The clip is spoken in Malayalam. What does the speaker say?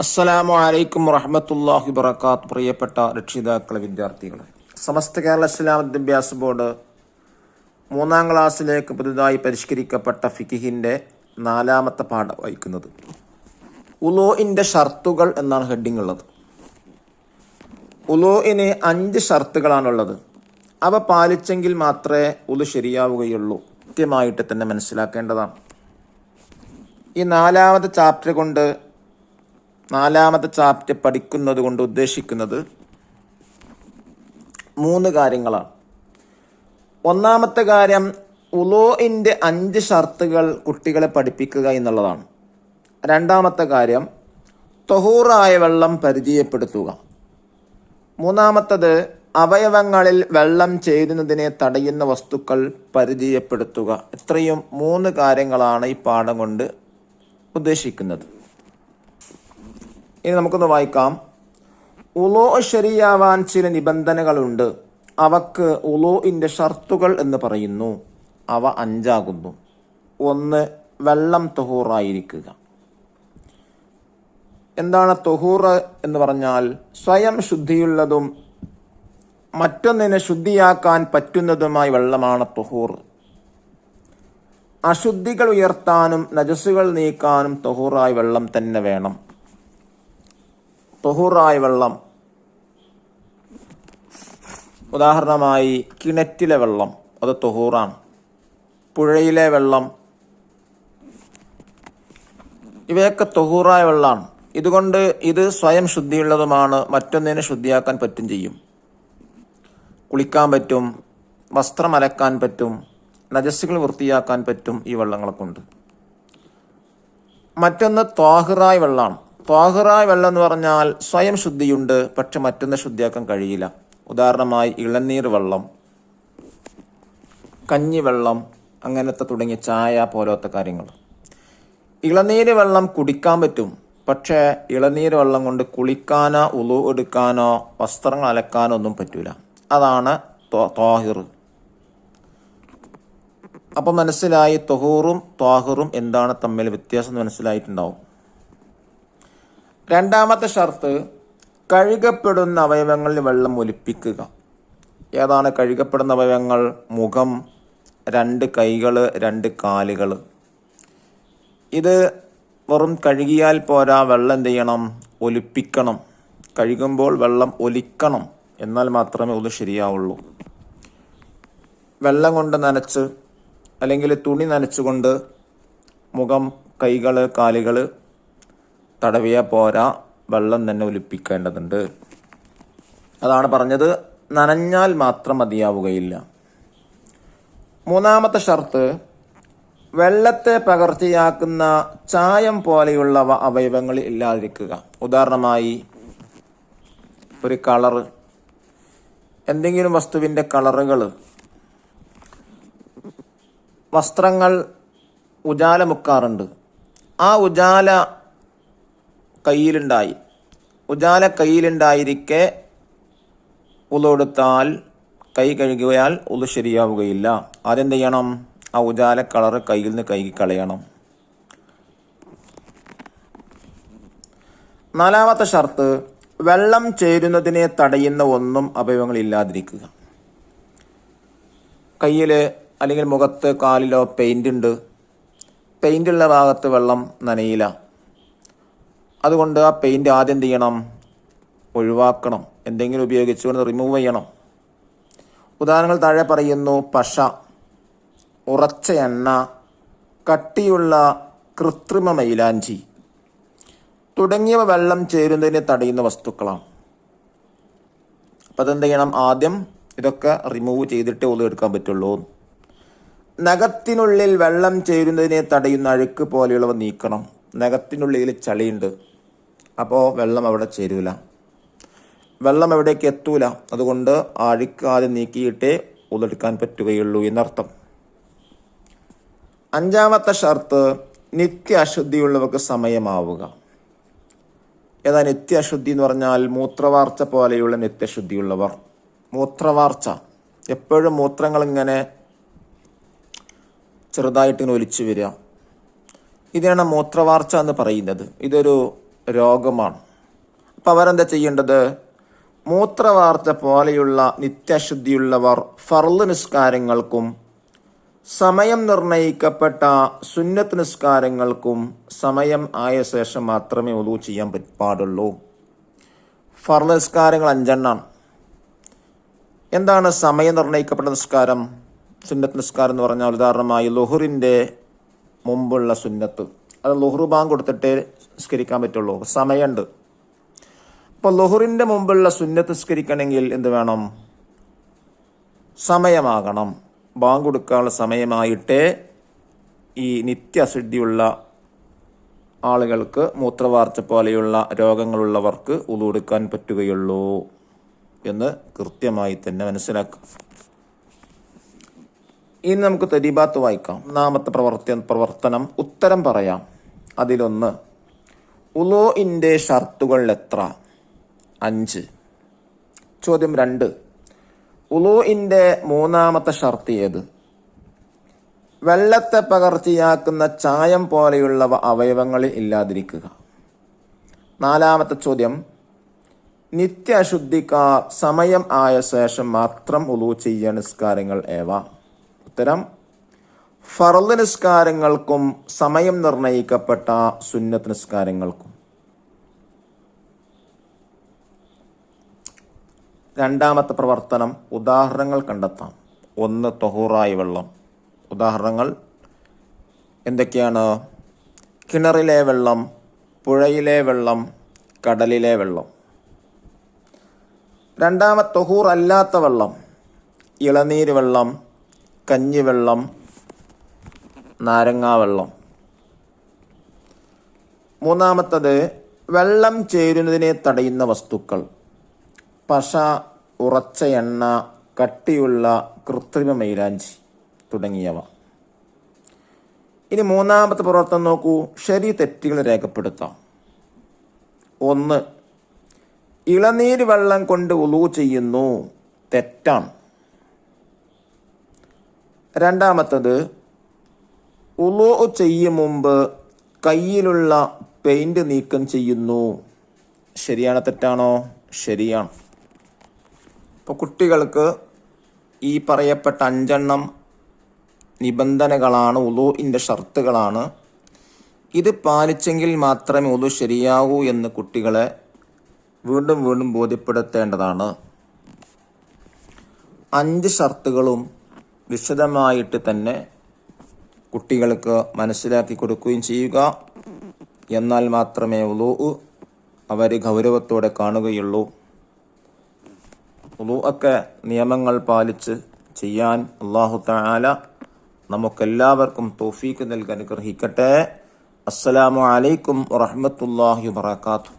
അസ്സലാമു അലൈക്കും വറഹ്മത്തുള്ളാഹി വബറകാത്ത്. പ്രിയപ്പെട്ട രക്ഷിതാക്കളെ, വിദ്യാർത്ഥികളെ, സമസ്ത കേരള ഇസ്ലാം വിദ്യാഭ്യാസ ബോർഡ് 3-ാം ക്ലാസ്സിലേക്ക് പുതുതായി പരിഷ്കരിക്കപ്പെട്ട ഫിഖിന്റെ 4-ാമത്തെ പാഠം വായിക്കുന്നത്. ഉളൂഇന്റെ ഷർത്തുകൾ എന്നാണ് ഹെഡിങ് ഉള്ളത്. ഉളൂഇന് 5 ഷർത്തുകളാണുള്ളത്. അവ പാലിച്ചെങ്കിൽ മാത്രമേ ഉളു ശരിയാവുകയുള്ളൂ. കൃത്യമായിട്ട് തന്നെ മനസ്സിലാക്കേണ്ടതാണ്. ഈ 4-ാമത്തെ ചാപ്റ്റർ പഠിക്കുന്നത് കൊണ്ട് ഉദ്ദേശിക്കുന്നത് 3 കാര്യങ്ങളാണ്. ഒന്നാമത്തെ കാര്യം, ഉളൂഇന്റെ 5 ഷർത്തുകൾ കുട്ടികളെ പഠിപ്പിക്കുക എന്നുള്ളതാണ്. രണ്ടാമത്തെ കാര്യം, ത്വഹൂറായ വെള്ളം പരിചയപ്പെടുത്തുക. മൂന്നാമത്തത്, അവയവങ്ങളിൽ വെള്ളം ചേരുന്നതിനെ തടയുന്ന വസ്തുക്കൾ പരിചയപ്പെടുത്തുക. ഇത്രയും 3 കാര്യങ്ങളാണ് ഈ പാഠം കൊണ്ട് ഉദ്ദേശിക്കുന്നത്. ഇനി നമുക്കൊന്ന് വായിക്കാം. ഉളൂ ശരിയാവാൻ ചില നിബന്ധനകളുണ്ട്. അവക്ക് ഉളൂഇന്റെ ഷർത്തുകൾ എന്ന് പറയുന്നു. അവ 5 ആകുന്നു. 1. വെള്ളം ത്വഹൂറായിരിക്കുക. എന്താണ് ത്വഹൂർ എന്ന് പറഞ്ഞാൽ? സ്വയം ശുദ്ധിയുള്ളതും മറ്റൊന്നിനെ ശുദ്ധിയാക്കാൻ പറ്റുന്നതുമായ വെള്ളമാണ് ത്വഹൂർ. അശുദ്ധികൾ ഉയർത്താനും നജസുകൾ നീക്കാനും ത്വഹൂറായ വെള്ളം തന്നെ വേണം. ത്വഹൂറായ വെള്ളം, ഉദാഹരണമായി കിണറ്റിലെ വെള്ളം, അത് ത്വഹൂറാണ്. പുഴയിലെ വെള്ളം, ഇവയൊക്കെ ത്വഹൂറായ വെള്ളമാണ്. ഇതുകൊണ്ട് ഇത് സ്വയം ശുദ്ധിയുള്ളതുമാണ്. മറ്റൊന്നിനെ ശുദ്ധിയാക്കാൻ പറ്റും ചെയ്യും. കുളിക്കാൻ പറ്റും, വസ്ത്രം അലക്കാൻ പറ്റും, നജസ്സുകൾ വൃത്തിയാക്കാൻ പറ്റും ഈ വെള്ളങ്ങളെ കൊണ്ട്. മറ്റൊന്ന് ത്വാഹിറായ വെള്ളമാണ്. ത്വാഹിറായ വെള്ളം എന്ന് പറഞ്ഞാൽ സ്വയം ശുദ്ധിയുണ്ട്, പക്ഷെ മറ്റൊന്ന് ശുദ്ധിയാക്കാൻ കഴിയില്ല. ഉദാഹരണമായി ഇളനീർ വെള്ളം, കഞ്ഞിവെള്ളം, അങ്ങനത്തെ തുടങ്ങിയ ചായ പോലത്തെ കാര്യങ്ങൾ. ഇളനീര് വെള്ളം കുടിക്കാൻ പറ്റും, പക്ഷേ ഇളനീര് വെള്ളം കൊണ്ട് കുളിക്കാനോ ഉളു എടുക്കാനോ വസ്ത്രങ്ങൾ അലക്കാനോ ഒന്നും പറ്റൂല. അതാണ് ത്വാഹിർ. അപ്പം മനസ്സിലായി, ത്വഹൂറും ത്വാഹിറും എന്താണ് തമ്മിൽ വ്യത്യാസം മനസ്സിലായിട്ടുണ്ടാവും. രണ്ടാമത്തെ ഷർത്ത്, കഴുകപ്പെടുന്ന അവയവങ്ങളിൽ വെള്ളം ഒലിപ്പിക്കുക. ഏതാണ് കഴുകപ്പെടുന്ന അവയവങ്ങൾ? മുഖം, 2 കൈകൾ, 2 കാലുകൾ. ഇത് വെറും കഴുകിയാൽ പോരാ, വെള്ളം എന്ത് ചെയ്യണം? ഒലിപ്പിക്കണം. കഴുകുമ്പോൾ വെള്ളം ഒലിക്കണം, എന്നാൽ മാത്രമേ ഉളു ശരിയാവുള്ളൂ. വെള്ളം കൊണ്ട് നനച്ച് അല്ലെങ്കിൽ തുണി നനച്ചുകൊണ്ട് മുഖം, കൈകൾ, കാലുകൾ തടവിയാൽ പോരാ, വെള്ളം തന്നെ ഒലിപ്പിക്കേണ്ടതുണ്ട്. അതാണ് പറഞ്ഞത്, നനഞ്ഞാൽ മാത്രം മതിയാവുകയില്ല. മൂന്നാമത്തെ ഷർത്ത്, വെള്ളത്തെ പകർച്ചയാക്കുന്ന ചായം പോലെയുള്ളവ അവയവങ്ങളിൽ ഇല്ലാതിരിക്കുക. ഉദാഹരണമായി ഒരു കളറ്, എന്തെങ്കിലും വസ്തുവിൻ്റെ കളറുകൾ, വസ്ത്രങ്ങൾ ഉജാല മുക്കാറുണ്ട്. ആ ഉജാല കയ്യിലുണ്ടായിരിക്കെ ഉളു എടുത്താൽ, കൈ കഴുകിയാൽ ഉളു ശരിയാവുകയില്ല. ആദ്യം ചെയ്യണം? ആ ഉജാല കളറ് കയ്യിൽ നിന്ന് കഴുകി കളയണം. നാലാമത്തെ ഷർത്ത്, വെള്ളം ചേരുന്നതിനെ തടയുന്ന ഒന്നും അവയവങ്ങളില്ലാതിരിക്കുക. കയ്യിൽ അല്ലെങ്കിൽ മുഖത്ത്, കാലിലോ പെയിൻ്റ് ഉണ്ട്. പെയിൻ്റുള്ള ഭാഗത്ത് വെള്ളം നനയില്ല. അതുകൊണ്ട് ആ പെയിൻറ് ആദ്യം ചെയ്യണം? ഒഴിവാക്കണം. എന്തെങ്കിലും ഉപയോഗിച്ചുകൊണ്ട് റിമൂവ് ചെയ്യണം. ഉദാഹരണങ്ങൾ താഴെ പറയുന്നു. പശ, ഉറച്ച എണ്ണ, കട്ടിയുള്ള കൃത്രിമ മൈലാഞ്ചി തുടങ്ങിയവ വെള്ളം ചേരുന്നതിനെ തടയുന്ന വസ്തുക്കളാണ്. അപ്പം അതെന്ത് ചെയ്യണം? ആദ്യം ഇതൊക്കെ റിമൂവ് ചെയ്തിട്ടേ ഉളു എടുക്കാൻ പറ്റുള്ളൂ. നഖത്തിനുള്ളിൽ വെള്ളം ചേരുന്നതിനെ തടയുന്ന അഴുക്ക് പോലെയുള്ളവ നീക്കണം. നഖത്തിനുള്ളിൽ ചളിയുണ്ട്, അപ്പോൾ വെള്ളം അവിടെ ചേരൂല, വെള്ളം എവിടേക്ക് എത്തൂല. അതുകൊണ്ട് അഴുക്ക് ആദ്യം നീക്കിയിട്ടേ ഉളെടുക്കാൻ പറ്റുകയുള്ളൂ എന്നർത്ഥം. 5-ാമത്തെ ഷർത്ത്, നിത്യ അശുദ്ധിയുള്ളവർക്ക് സമയമാവുക. ഏതാ നിത്യ അശുദ്ധി എന്ന് പറഞ്ഞാൽ? മൂത്രവാർച്ച പോലെയുള്ള നിത്യശുദ്ധിയുള്ളവർ. മൂത്രവാർച്ച, എപ്പോഴും മൂത്രങ്ങൾ ഇങ്ങനെ ചെറുതായിട്ടിങ്ങനെ ഒലിച്ചു വരിക, ഇതിനാണ് മൂത്രവാർച്ച എന്ന് പറയുന്നത്. ഇതൊരു രോഗമാണ്. അപ്പം അവരെന്താ ചെയ്യേണ്ടത്? മൂത്രവാർച്ച പോലെയുള്ള നിത്യശുദ്ധിയുള്ളവർ ഫർള് നിസ്കാരങ്ങൾക്കും സമയം നിർണയിക്കപ്പെട്ട സുന്നത്ത് നിസ്കാരങ്ങൾക്കും സമയം ആയ ശേഷം മാത്രമേ വുളൂ ചെയ്യാൻ പാടുള്ളൂ. ഫർള് നിസ്കാരങ്ങൾ 5 എന്താണ് സമയം നിർണയിക്കപ്പെട്ട നിസ്കാരം? സുന്നത്ത് നിസ്കാരം എന്ന് പറഞ്ഞാൽ ഉദാഹരണമായി ലുഹറിൻ്റെ മുമ്പുള്ള സുന്നത്ത്, അത് ലുഹർ ബാങ്ക് കൊടുത്തിട്ടേ നിസ്കരിക്കാൻ പറ്റുള്ളൂ. സമയമുണ്ട്. അപ്പോൾ ലുഹറിൻ്റെ മുമ്പുള്ള സുന്നത്ത് നിസ്കരിക്കണമെങ്കിൽ എന്ത് വേണം? സമയമാകണം. ബാങ്ക് കൊടുക്കാനുള്ള സമയമായിട്ടേ ഈ നിത്യശുദ്ധിയുള്ള ആളുകൾക്ക്, മൂത്രവാർച്ച പോലെയുള്ള രോഗങ്ങളുള്ളവർക്ക് വുളൂ എടുക്കാൻ പറ്റുകയുള്ളൂ എന്ന് കൃത്യമായി തന്നെ മനസ്സിലാക്കാം. ഇനി നമുക്ക് തരീബാത്ത് വായിക്കാം. 1-ാമത്തെ പ്രവർത്തനം ഉത്തരം പറയാം. അതിലൊന്ന്, വുളൂഇൻ്റെ ഷർത്തുകൾ എത്ര? 5. ചോദ്യം 2, വുളൂഇൻ്റെ 3-ാമത്തെ ഷർത്ത് ഏത്? വെള്ളത്തെ പകർച്ചയാക്കുന്ന ചായം പോലെയുള്ളവ അവയവങ്ങളിൽ ഇല്ലാതിരിക്കുക. 4-ാമത്തെ ചോദ്യം, നിത്യശുദ്ധിക്കാർ സമയം ആയ ശേഷം മാത്രം വുളൂ ചെയ്യ നിസ്കാരങ്ങൾ ഏവ? ഉത്തരം, ഫർള് നിസ്കാരങ്ങൾക്കും സമയം നിർണയിക്കപ്പെട്ട സുന്നത്ത് നിസ്കാരങ്ങൾക്കും. 2-ാമത്തെ പ്രവർത്തനം ഉദാഹരണങ്ങൾ കണ്ടെത്താം. 1, തൊഹൂറായ വെള്ളം. ഉദാഹരണങ്ങൾ എന്തൊക്കെയാണ്? കിണറിലെ വെള്ളം, പുഴയിലെ വെള്ളം, കടലിലെ വെള്ളം. 2-ാമത്തെ തൊഹൂർ അല്ലാത്ത വെള്ളം, ഇളനീര് വെള്ളം, കഞ്ഞിവെള്ളം, നാരങ്ങാവെള്ളം. 3-ാമത്തത് വെള്ളം ചേരുന്നതിനെ തടയുന്ന വസ്തുക്കൾ, പശ, ഉറച്ച എണ്ണ, കട്ടിയുള്ള കൃത്രിമ മൈലാഞ്ചി തുടങ്ങിയവ. ഇനി 3-ാമത്തെ പ്രവർത്തനം നോക്കൂ. ശരി തെറ്റുകൾ രേഖപ്പെടുത്താം. 1, ഇളനീര് വെള്ളം കൊണ്ട് വുളൂ ചെയ്യുന്നു, തെറ്റാണ്. 2-ാമത്തത് വുളൂ ചെയ്യും മുമ്പ് കയ്യിലുള്ള പെയിന്റ് നീക്കം ചെയ്യുന്നു, ശരിയാണോ തെറ്റാണോ? ശരിയാണ്. ഇപ്പോൾ കുട്ടികൾക്ക് ഈ പറയപ്പെട്ട 5 നിബന്ധനകളാണ്, വുളൂഇൻ്റെ ഷർത്തുകളാണ്. ഇത് പാലിച്ചെങ്കിൽ മാത്രമേ വുളൂ ശരിയാവൂ എന്ന് കുട്ടികളെ വീണ്ടും വീണ്ടും ബോധ്യപ്പെടുത്തേണ്ടതാണ്. 5 ഷർത്തുകളും വിശദമായിട്ട് തന്നെ കുട്ടികൾക്ക് മനസ്സിലാക്കി കൊടുക്കുകയും ചെയ്യുക. എന്നാൽ മാത്രമേ വുളൂ അവർ ഗൗരവത്തോടെ കാണുകയുള്ളൂ. വുളൂ ഒക്കെ നിയമങ്ങൾ പാലിച്ച് ചെയ്യാൻ അല്ലാഹു തആല നമുക്കെല്ലാവർക്കും തൗഫീഖ് നൽകി അനുഗ്രഹിക്കട്ടെ. അസ്സലാമു അലൈക്കും വറഹ്മത്തുള്ളാഹി വബറകാതുഹു.